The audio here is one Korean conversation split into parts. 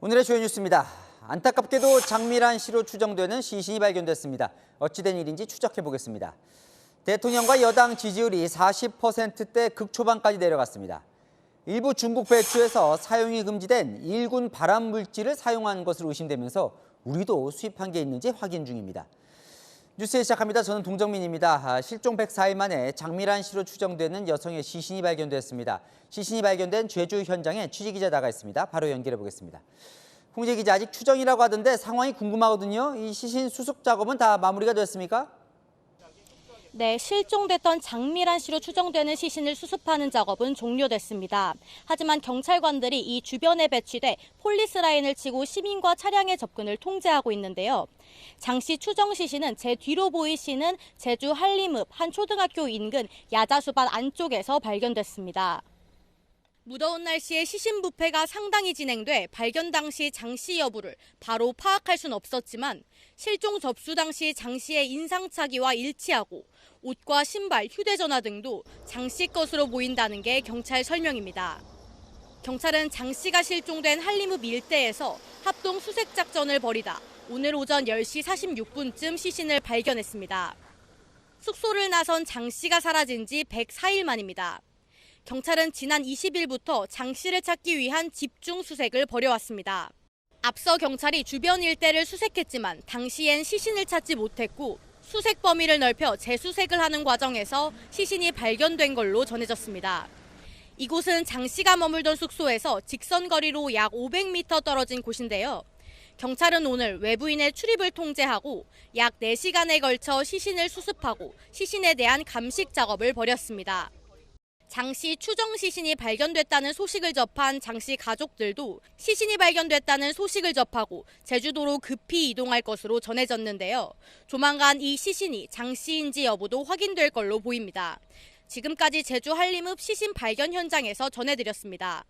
오늘의 주요 뉴스입니다. 안타깝게도 장미란 씨로 추정되는 시신이 발견됐습니다. 어찌된 일인지 추적해 보겠습니다. 대통령과 여당 지지율이 40%대 극초반까지 내려갔습니다. 일부 중국 배추에서 사용이 금지된 일군 발암 물질을 사용한 것으로 의심되면서 우리도 수입한 게 있는지 확인 중입니다. 뉴스 시작합니다. 저는 동정민입니다. 실종 104일 만에 장미란 씨로 추정되는 여성의 시신이 발견됐습니다. 시신이 발견된 제주 현장에 취재기자 나가 있습니다. 바로 연결해 보겠습니다. 홍재 기자, 아직 추정이라고 하던데 상황이 궁금하거든요. 이 시신 수습 작업은 다 마무리가 됐습니까? 네, 실종됐던 장미란 씨로 추정되는 시신을 수습하는 작업은 종료됐습니다. 하지만 경찰관들이 이 주변에 배치돼 폴리스 라인을 치고 시민과 차량의 접근을 통제하고 있는데요. 장 씨 추정 시신은 제 뒤로 보이시는 제주 한림읍 한 초등학교 인근 야자수밭 안쪽에서 발견됐습니다. 무더운 날씨에 시신 부패가 상당히 진행돼 발견 당시 장 씨 여부를 바로 파악할 순 없었지만 실종 접수 당시 장 씨의 인상착의와 일치하고 옷과 신발, 휴대전화 등도 장 씨 것으로 보인다는 게 경찰 설명입니다. 경찰은 장 씨가 실종된 한림읍 일대에서 합동 수색 작전을 벌이다 오늘 오전 10시 46분쯤 시신을 발견했습니다. 숙소를 나선 장 씨가 사라진 지 104일 만입니다. 경찰은 지난 20일부터 장 씨를 찾기 위한 집중 수색을 벌여왔습니다. 앞서 경찰이 주변 일대를 수색했지만 당시엔 시신을 찾지 못했고 수색 범위를 넓혀 재수색을 하는 과정에서 시신이 발견된 걸로 전해졌습니다. 이곳은 장 씨가 머물던 숙소에서 직선 거리로 약 500m 떨어진 곳인데요. 경찰은 오늘 외부인의 출입을 통제하고 약 4시간에 걸쳐 시신을 수습하고 시신에 대한 감식 작업을 벌였습니다. 장 씨 추정 시신이 발견됐다는 소식을 접한 장 씨 가족들도 시신이 발견됐다는 소식을 접하고 제주도로 급히 이동할 것으로 전해졌는데요. 조만간 이 시신이 장 씨인지 여부도 확인될 걸로 보입니다. 지금까지 제주 한림읍 시신 발견 현장에서 전해드렸습니다.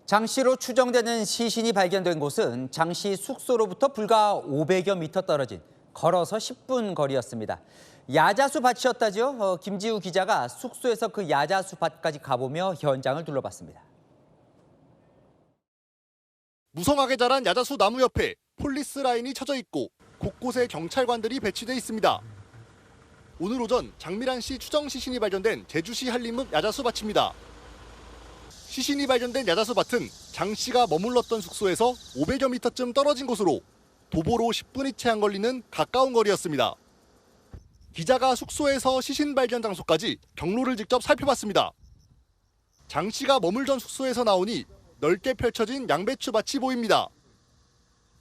장 씨로 추정되는 시신이 발견된 곳은 장 씨 숙소로부터 불과 500여 미터 떨어진 걸어서 10분 거리였습니다. 야자수 밭이었다죠. 김지우 기자가 숙소에서 그 야자수 밭까지 가보며 현장을 둘러봤습니다. 무성하게 자란 야자수 나무 옆에 폴리스 라인이 쳐져 있고 곳곳에 경찰관들이 배치돼 있습니다. 오늘 오전 장미란 씨 추정 시신이 발견된 제주시 한림읍 야자수 밭입니다. 시신이 발견된 야자수 밭은 장 씨가 머물렀던 숙소에서 500여 미터쯤 떨어진 곳으로 도보로 10분이 채 안 걸리는 가까운 거리였습니다. 기자가 숙소에서 시신 발견 장소까지 경로를 직접 살펴봤습니다. 장 씨가 머물던 숙소에서 나오니 넓게 펼쳐진 양배추 밭이 보입니다.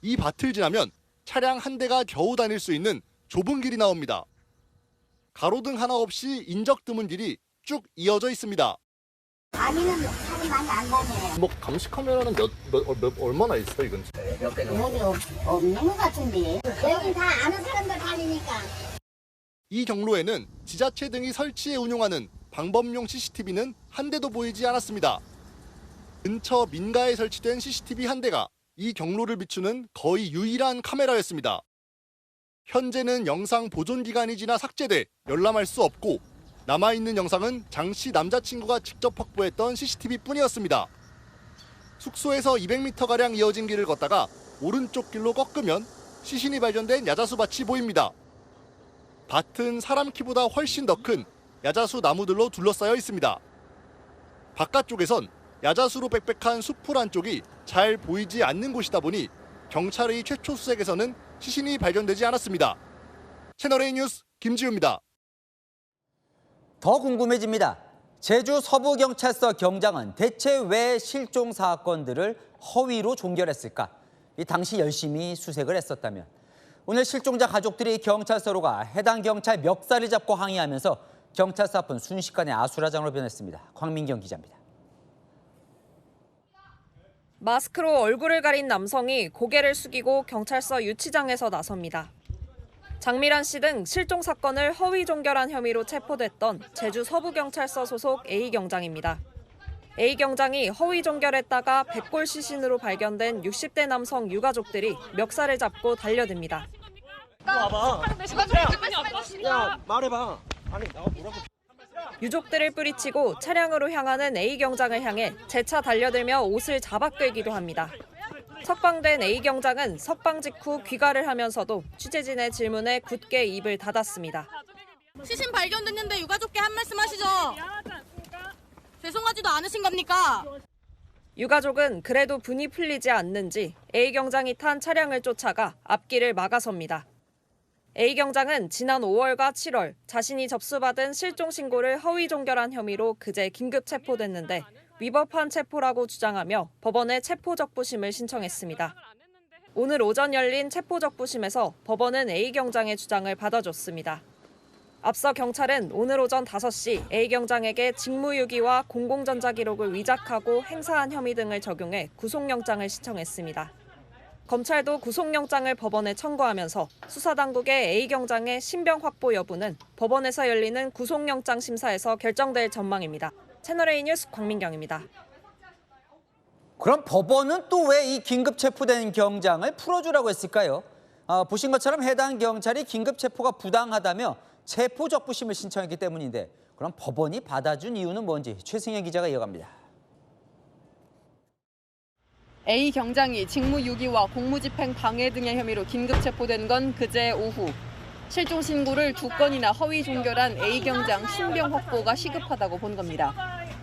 이 밭을 지나면 차량 한 대가 겨우 다닐 수 있는 좁은 길이 나옵니다. 가로등 하나 없이 인적 드문 길이 쭉 이어져 있습니다. 다니는 차이 많이 안 다녀요. 뭐 감시 카메라는 얼마나 있어 이건? 여기 없는 것 같은데. 여기 다 아는 사람들 다니니까. 이 경로에는 지자체 등이 설치해 운용하는 방범용 CCTV는 한 대도 보이지 않았습니다. 근처 민가에 설치된 CCTV 한 대가 이 경로를 비추는 거의 유일한 카메라였습니다. 현재는 영상 보존 기간이 지나 삭제돼 열람할 수 없고 남아있는 영상은 장 씨 남자친구가 직접 확보했던 CCTV뿐이었습니다. 숙소에서 200m가량 이어진 길을 걷다가 오른쪽 길로 꺾으면 시신이 발견된 야자수 밭이 보입니다. 밭은 사람 키보다 훨씬 더 큰 야자수 나무들로 둘러싸여 있습니다. 바깥쪽에선 야자수로 빽빽한 숲풀 안쪽이 잘 보이지 않는 곳이다 보니 경찰의 최초 수색에서는 시신이 발견되지 않았습니다. 채널A 뉴스 김지우입니다. 더 궁금해집니다. 제주 서부경찰서 경장은 대체 왜 실종 사건들을 허위로 종결했을까? 당시 열심히 수색을 했었다면. 오늘 실종자 가족들이 경찰서로 가 해당 경찰 멱살을 잡고 항의하면서 경찰서 앞은 순식간에 아수라장으로 변했습니다. 광민경 기자입니다. 마스크로 얼굴을 가린 남성이 고개를 숙이고 경찰서 유치장에서 나섭니다. 장미란 씨 등 실종 사건을 허위 종결한 혐의로 체포됐던 제주 서부경찰서 소속 A경장입니다. A경장이 허위 종결했다가 백골 시신으로 발견된 60대 남성 유가족들이 멱살을 잡고 달려듭니다. 와봐. 야, 말해봐. 아니, 나 뭐라고. 유족들을 뿌리치고 차량으로 향하는 A 경장을 향해 재차 달려들며 옷을 잡아끌기도 합니다. 석방된 A 경장은 석방 직후 귀가를 하면서도 취재진의 질문에 굳게 입을 닫았습니다. 시신 발견됐는데 유가족께 한 말씀 하시죠. 죄송하지도 않으신 겁니까? 유가족은 그래도 분이 풀리지 않는지 A 경장이 탄 차량을 쫓아가 앞길을 막아섭니다. A 경장은 지난 5월과 7월 자신이 접수받은 실종 신고를 허위 종결한 혐의로 그제 긴급 체포됐는데 위법한 체포라고 주장하며 법원에 체포적부심을 신청했습니다. 오늘 오전 열린 체포적부심에서 법원은 A 경장의 주장을 받아줬습니다. 앞서 경찰은 오늘 오전 5시 A 경장에게 직무유기와 공공전자기록을 위작하고 행사한 혐의 등을 적용해 구속영장을 신청했습니다. 검찰도 구속영장을 법원에 청구하면서 수사당국의 A 경장의 신병 확보 여부는 법원에서 열리는 구속영장 심사에서 결정될 전망입니다. 채널A 뉴스 광민경입니다. 그럼 법원은 또 왜 이 긴급 체포된 경장을 풀어주라고 했을까요? 보신 것처럼 해당 경찰이 긴급 체포가 부당하다며 체포적부심을 신청했기 때문인데 그럼 법원이 받아준 이유는 뭔지 최승혜 기자가 이어갑니다. A 경장이 직무유기와 공무집행 방해 등의 혐의로 긴급 체포된 건 그제 오후. 실종 신고를 2건이나 허위 종결한 A 경장 신병 확보가 시급하다고 본 겁니다.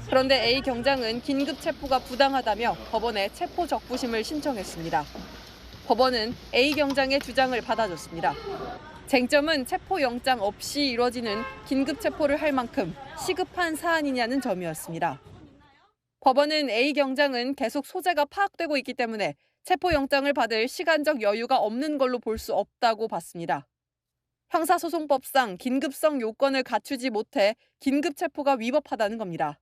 그런데 A 경장은 긴급 체포가 부당하다며 법원에 체포적부심을 신청했습니다. 법원은 A 경장의 주장을 받아줬습니다. 쟁점은 체포영장 없이 이뤄지는 긴급 체포를 할 만큼 시급한 사안이냐는 점이었습니다. 법원은 A 경장은 계속 소재가 파악되고 있기 때문에 체포영장을 받을 시간적 여유가 없는 걸로 볼 수 없다고 봤습니다. 형사소송법상 긴급성 요건을 갖추지 못해 긴급체포가 위법하다는 겁니다.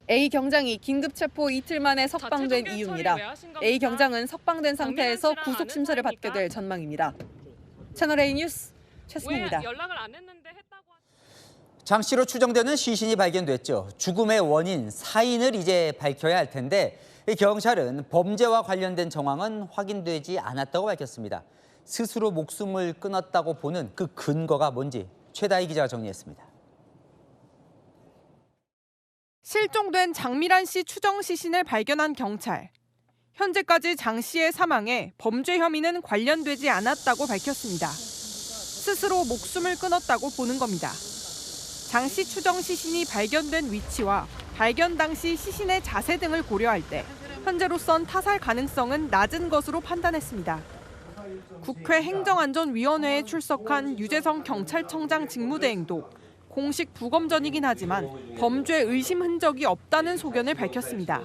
A 경장이 긴급체포 이틀 만에 석방된 이유입니다. A 경장은 석방된 상태에서 구속심사를 받게 될 전망입니다. 채널A 뉴스 최승혜입니다. 장 씨로 추정되는 시신이 발견됐죠. 죽음의 원인, 사인을 이제 밝혀야 할 텐데 경찰은 범죄와 관련된 정황은 확인되지 않았다고 밝혔습니다. 스스로 목숨을 끊었다고 보는 그 근거가 뭔지 최다희 기자가 정리했습니다. 실종된 장미란 씨 추정 시신을 발견한 경찰. 현재까지 장 씨의 사망에 범죄 혐의는 관련되지 않았다고 밝혔습니다. 스스로 목숨을 끊었다고 보는 겁니다. 장 씨 추정 시신이 발견된 위치와 발견 당시 시신의 자세 등을 고려할 때 현재로선 타살 가능성은 낮은 것으로 판단했습니다. 국회 행정안전위원회에 출석한 유재성 경찰청장 직무대행도 공식 부검 전이긴 하지만 범죄 의심 흔적이 없다는 소견을 밝혔습니다.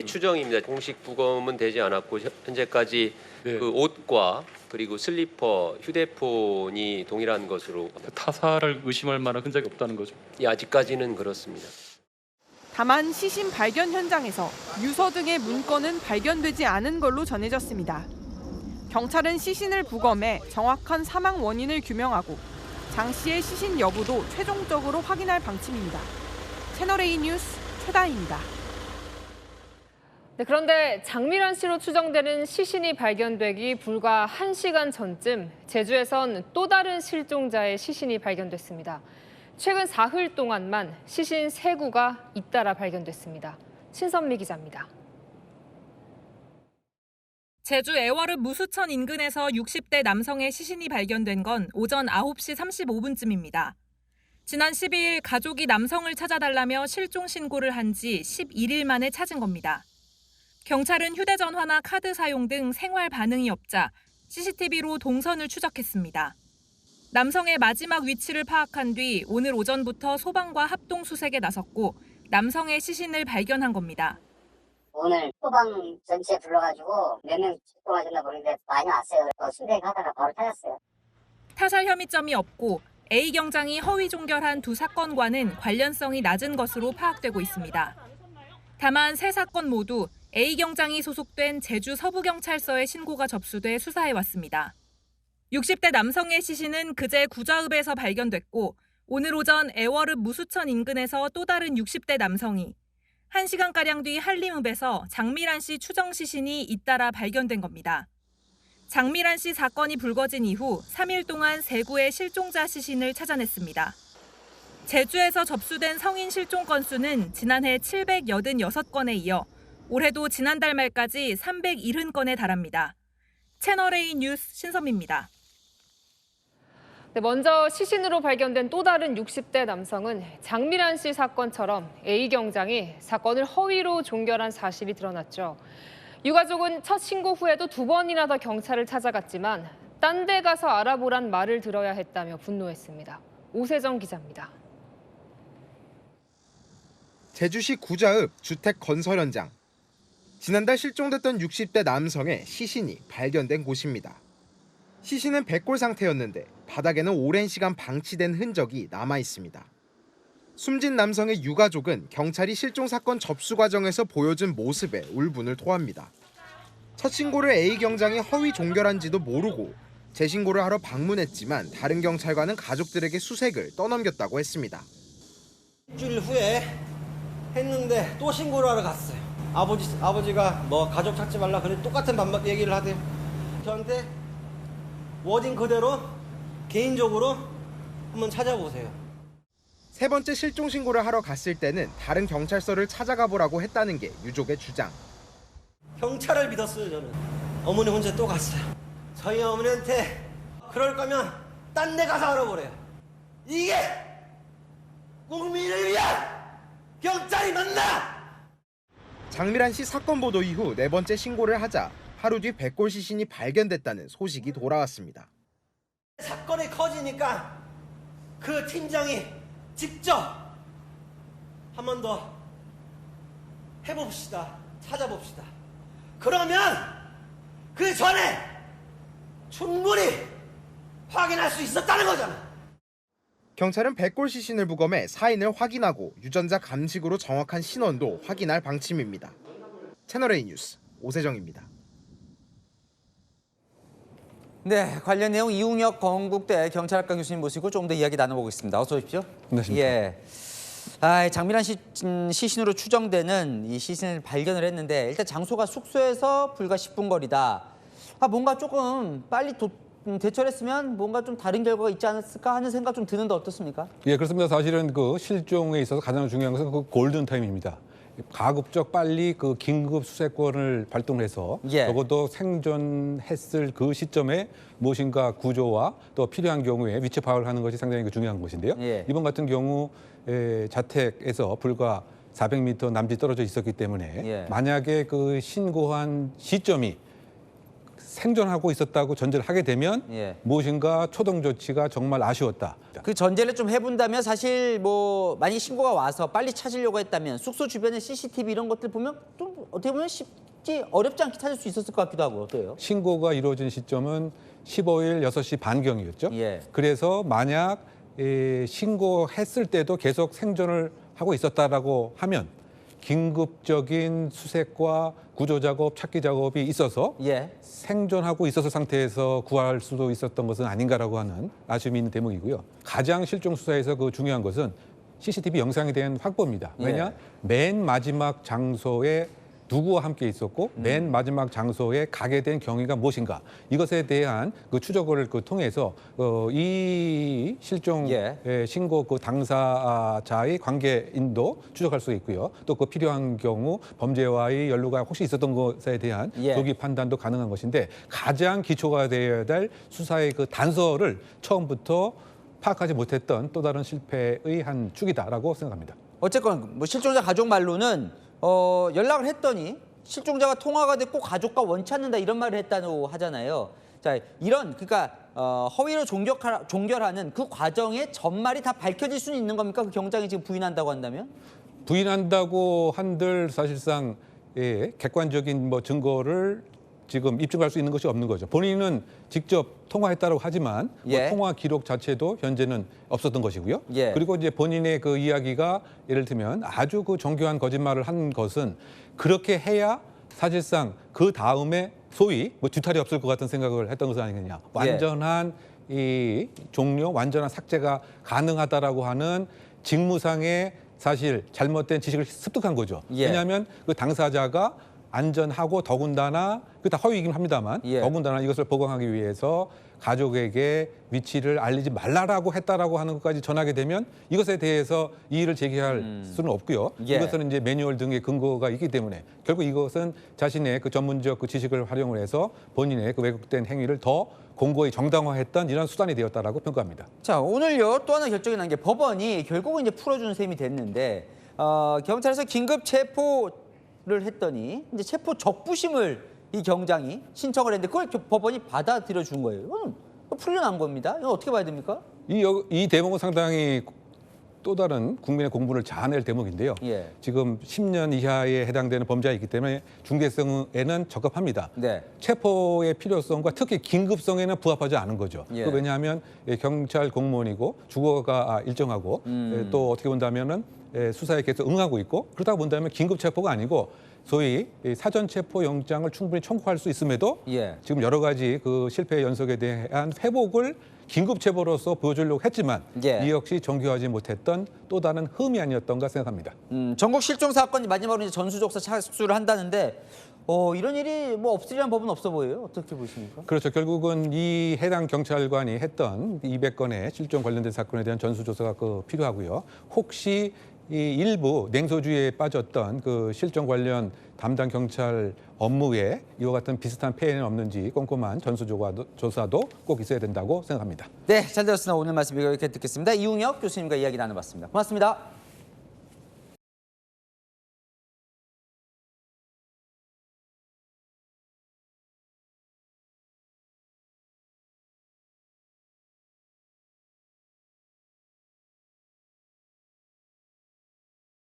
추정입니다. 공식 부검은 되지 않았고 현재까지 그 옷과 그리고 슬리퍼, 휴대폰이 동일한 것으로 타살을 의심할 만한 흔적이 없다는 거죠. 예, 아직까지는 그렇습니다. 다만 시신 발견 현장에서 유서 등의 문건은 발견되지 않은 걸로 전해졌습니다. 경찰은 시신을 부검해 정확한 사망 원인을 규명하고 장 씨의 시신 여부도 최종적으로 확인할 방침입니다. 채널A 뉴스 최다희입니다. 네, 그런데 장미란 씨로 추정되는 시신이 발견되기 불과 1시간 전쯤 제주에선 또 다른 실종자의 시신이 발견됐습니다. 최근 사흘 동안만 시신 3구가 잇따라 발견됐습니다. 신선미 기자입니다. 제주 애월읍 무수천 인근에서 60대 남성의 시신이 발견된 건 오전 9시 35분쯤입니다. 지난 12일 가족이 남성을 찾아달라며 실종 신고를 한 지 11일 만에 찾은 겁니다. 경찰은 휴대전화나 카드 사용 등 생활 반응이 없자 CCTV로 동선을 추적했습니다. 남성의 마지막 위치를 파악한 뒤 오늘 오전부터 소방과 합동 수색에 나섰고 남성의 시신을 발견한 겁니다. 오늘 소방 전체 불러가지고 몇 명 출동하셨나 모르겠는데 많이 왔어요. 수색하다가 바로 찾았어요. 타살 혐의점이 없고 A 경장이 허위 종결한 두 사건과는 관련성이 낮은 것으로 파악되고 있습니다. 다만 세 사건 모두 A 경장이 소속된 제주 서부경찰서에 신고가 접수돼 수사해왔습니다. 60대 남성의 시신은 그제 구좌읍에서 발견됐고 오늘 오전 애월읍 무수천 인근에서 또 다른 60대 남성이 1시간가량 뒤 한림읍에서 장미란 씨 추정 시신이 잇따라 발견된 겁니다. 장미란 씨 사건이 불거진 이후 3일 동안 3구의 실종자 시신을 찾아냈습니다. 제주에서 접수된 성인 실종 건수는 지난해 786건에 이어 올해도 지난달 말까지 370건에 달합니다. 채널A 뉴스 신선미입니다. 네, 먼저 시신으로 발견된 또 다른 60대 남성은 장미란 씨 사건처럼 A 경장이 사건을 허위로 종결한 사실이 드러났죠. 유가족은 첫 신고 후에도 2번이나 더 경찰을 찾아갔지만 딴 데 가서 알아보란 말을 들어야 했다며 분노했습니다. 오세정 기자입니다. 제주시 구자읍 주택 건설 현장. 지난달 실종됐던 60대 남성의 시신이 발견된 곳입니다. 시신은 백골 상태였는데 바닥에는 오랜 시간 방치된 흔적이 남아 있습니다. 숨진 남성의 유가족은 경찰이 실종 사건 접수 과정에서 보여준 모습에 울분을 토합니다. 첫 신고를 A 경장이 허위 종결한지도 모르고 재신고를 하러 방문했지만 다른 경찰관은 가족들에게 수색을 떠넘겼다고 했습니다. 일주일 후에 했는데 또 신고를 하러 갔어요. 아버지가 뭐 가족 찾지 말라 그래 똑같은 반박 얘기를 하대요. 저한테 워딩 그대로 개인적으로 한번 찾아보세요. 세 번째 실종 신고를 하러 갔을 때는 다른 경찰서를 찾아가 보라고 했다는 게 유족의 주장. 경찰을 믿었어요, 저는. 어머니 혼자 또 갔어요. 저희 어머니한테 그럴 거면 딴 데 가서 알아보래요. 이게 국민을 위한 경찰이 맞나? 장미란 씨 사건 보도 이후 네 번째 신고를 하자 하루 뒤 백골 시신이 발견됐다는 소식이 돌아왔습니다. 사건이 커지니까 그 팀장이 직접 한 번 더 해봅시다. 찾아봅시다. 그러면 그 전에 충분히 확인할 수 있었다는 거잖아. 경찰은 백골 시신을 부검해 사인을 확인하고 유전자 감식으로 정확한 신원도 확인할 방침입니다. 채널A 뉴스 오세정입니다. 네, 관련 내용 이웅혁 건국대 경찰학과 교수님 모시고 조금 더 이야기 나눠보겠습니다. 어서 오십시오. 안녕하십니까. 예. 장미란 씨 시신으로 추정되는 이 시신을 발견을 했는데 일단 장소가 숙소에서 불과 10분 거리다. 뭔가 조금 빨리 대처를 했으면 뭔가 좀 다른 결과가 있지 않았을까 하는 생각 좀 드는데 어떻습니까? 예, 그렇습니다. 사실은 그 실종에 있어서 가장 중요한 것은 그 골든 타임입니다. 가급적 빨리 그 긴급 수색권을 발동해서 적어도 생존했을 그 시점에 무엇인가 구조와 또 필요한 경우에 위치 파악을 하는 것이 상당히 중요한 것인데요. 이번 같은 경우 자택에서 불과 400m 남짓 떨어져 있었기 때문에 만약에 그 신고한 시점이 생존하고 있었다고 전제를 하게 되면 무엇인가 초동 조치가 정말 아쉬웠다. 그 전제를 좀 해본다면 사실 뭐 만약 신고가 와서 빨리 찾으려고 했다면 숙소 주변의 CCTV 이런 것들 보면 좀 어떻게 보면 어렵지 않게 찾을 수 있었을 것 같기도 하고 어때요? 신고가 이루어진 시점은 15일 6시 반경이었죠. 그래서 만약 신고했을 때도 계속 생존을 하고 있었다라고 하면 긴급적인 수색과 구조 작업, 찾기 작업이 있어서 생존하고 있었을 상태에서 구할 수도 있었던 것은 아닌가라고 하는 아쉬움이 있는 대목이고요. 가장 실종 수사에서 그 중요한 것은 CCTV 영상에 대한 확보입니다. 왜냐? 맨 마지막 장소에 누구와 함께 있었고 맨 마지막 장소에 가게 된 경위가 무엇인가 이것에 대한 그 추적을 통해서 이 실종 신고 그 당사자의 관계인도 추적할 수 있고요. 또 그 필요한 경우 범죄와의 연루가 혹시 있었던 것에 대한 조기 판단도 가능한 것인데 가장 기초가 되어야 될 수사의 그 단서를 처음부터 파악하지 못했던 또 다른 실패의 한 축이다라고 생각합니다. 어쨌건 뭐 실종자 가족 말로는 연락을 했더니 실종자가 통화가 됐고 가족과 원치 않는다 이런 말을 했다고 하잖아요. 자, 그러니까 허위로 종결하는 그 과정의 전말이 다 밝혀질 수는 있는 겁니까? 그 경장이 지금 부인한다고 한다면? 부인한다고 한들 사실상 객관적인 뭐 증거를 지금 입증할 수 있는 것이 없는 거죠. 본인은 직접 통화했다고 하지만 뭐 통화 기록 자체도 현재는 없었던 것이고요. 그리고 이제 본인의 그 이야기가 예를 들면 아주 그 정교한 거짓말을 한 것은 그렇게 해야 사실상 그 다음에 소위 뭐 뒤탈이 없을 것 같은 생각을 했던 것은 아니겠냐. 완전한 이 종료, 완전한 삭제가 가능하다라고 하는 직무상의 사실 잘못된 지식을 습득한 거죠. 왜냐하면 그 당사자가 안전하고 더군다나 그 다 허위이긴 합니다만 더군다나 이것을 보강하기 위해서 가족에게 위치를 알리지 말라라고 했다라고 하는 것까지 전하게 되면 이것에 대해서 이의를 제기할 수는 없고요. 이것은 이제 매뉴얼 등의 근거가 있기 때문에 결국 이것은 자신의 그 전문적 그 지식을 활용을 해서 본인의 그 왜곡된 행위를 더 공고히 정당화했던 이런 수단이 되었다라고 평가합니다. 자, 오늘요 또 하나 결정이 난 게 법원이 결국은 이제 풀어주는 셈이 됐는데 경찰에서 긴급 체포를 했더니 이제 체포 적부심을 이 경장이 신청을 했는데 그걸 법원이 받아들여 준 거예요. 이건 풀려난 겁니다. 이거 어떻게 봐야 됩니까? 이 대목은 상당히 또 다른 국민의 공분을 자아낼 대목인데요. 지금 10년 이하에 해당되는 범죄가 있기 때문에 중대성에는 적합합니다. 체포의 필요성과 특히 긴급성에는 부합하지 않은 거죠. 왜냐하면 경찰 공무원이고 주거가 일정하고 또 어떻게 본다면은 수사에 계속 응하고 있고 그러다 본다면 긴급 체포가 아니고 소위 사전 체포 영장을 충분히 청구할 수 있음에도 지금 여러 가지 그 실패 연속에 대한 회복을 긴급 체포로서 보여주려고 했지만 이 역시 정교하지 못했던 또 다른 흠이 아니었던가 생각합니다. 전국 실종 사건이 마지막으로 이제 전수조사 착수를 한다는데 이런 일이 뭐 없으리란 법은 없어 보여요. 어떻게 보십니까? 그렇죠. 결국은 이 해당 경찰관이 했던 200건의 실종 관련된 사건에 대한 전수조사가 필요하고요. 혹시 이 일부 냉소주의에 빠졌던 그 실종 관련 담당 경찰 업무에 이와 같은 비슷한 폐해는 없는지 꼼꼼한 전수조사도 꼭 있어야 된다고 생각합니다. 네, 잘 들었습니다. 오늘 말씀 이렇게 듣겠습니다. 이웅혁 교수님과 이야기 나눠봤습니다. 고맙습니다.